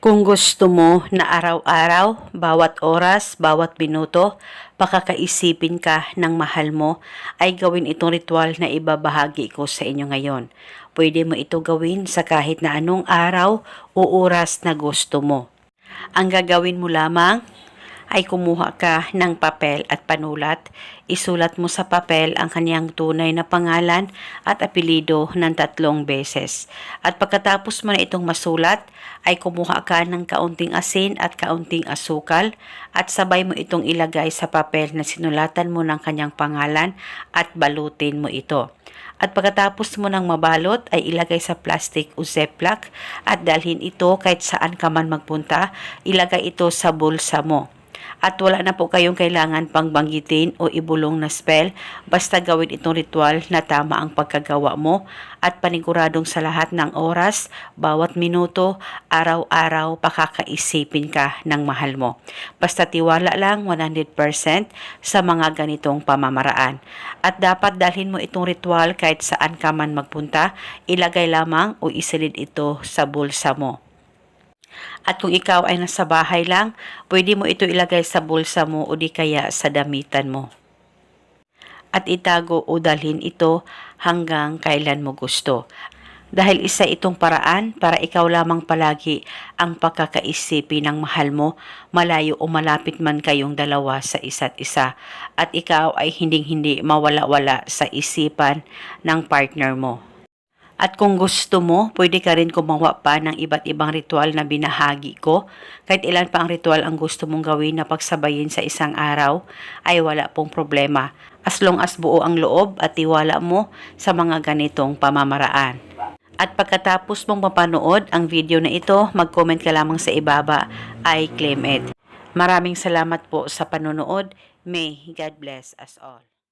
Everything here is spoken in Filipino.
Kung gusto mo na araw-araw, bawat oras, bawat minuto, pakakaisipin ka ng mahal mo, ay gawin itong ritual na ibabahagi ko sa inyo ngayon. Pwede mo ito gawin sa kahit na anong araw o oras na gusto mo. Ang gagawin mo lamang ay kumuha ka ng papel at panulat. Isulat mo sa papel ang kanyang tunay na pangalan at apelido ng 3 beses. At pagkatapos mo na itong masulat, ay kumuha ka ng kaunting asin at kaunting asukal at sabay mo itong ilagay sa papel na sinulatan mo ng kanyang pangalan at balutin mo ito. At pagkatapos mo nang mabalot ay ilagay sa plastic o ziploc at dalhin ito kahit saan ka man magpunta, ilagay ito sa bulsa mo. At wala na po kayong kailangan pang banggitin o ibulong na spell, basta gawin itong ritual na tama ang pagkagawa mo at paniguradong sa lahat ng oras, bawat minuto, araw-araw pakakaisipin ka ng mahal mo. Basta tiwala lang 100% sa mga ganitong pamamaraan. At dapat dalhin mo itong ritual kahit saan ka man magpunta, ilagay lamang o isilid ito sa bulsa mo. At kung ikaw ay nasa bahay lang, pwede mo ito ilagay sa bulsa mo o di kaya sa damitan mo. At itago o dalhin ito hanggang kailan mo gusto. Dahil isa itong paraan para ikaw lamang palagi ang pagkakaisipin ng mahal mo, malayo o malapit man kayong dalawa sa isa't isa. At ikaw ay hinding-hindi mawala-wala sa isipan ng partner mo. At kung gusto mo, pwede ka rin gumawa pa ng iba't ibang ritual na binahagi ko. Kahit ilan pa ang ritual ang gusto mong gawin na pagsabayin sa isang araw, ay wala pong problema. As long as buo ang loob at tiwala mo sa mga ganitong pamamaraan. At pagkatapos mong mapanood ang video na ito, mag-comment ka lamang sa ibaba, I claim it. Maraming salamat po sa panonood. May God bless us all.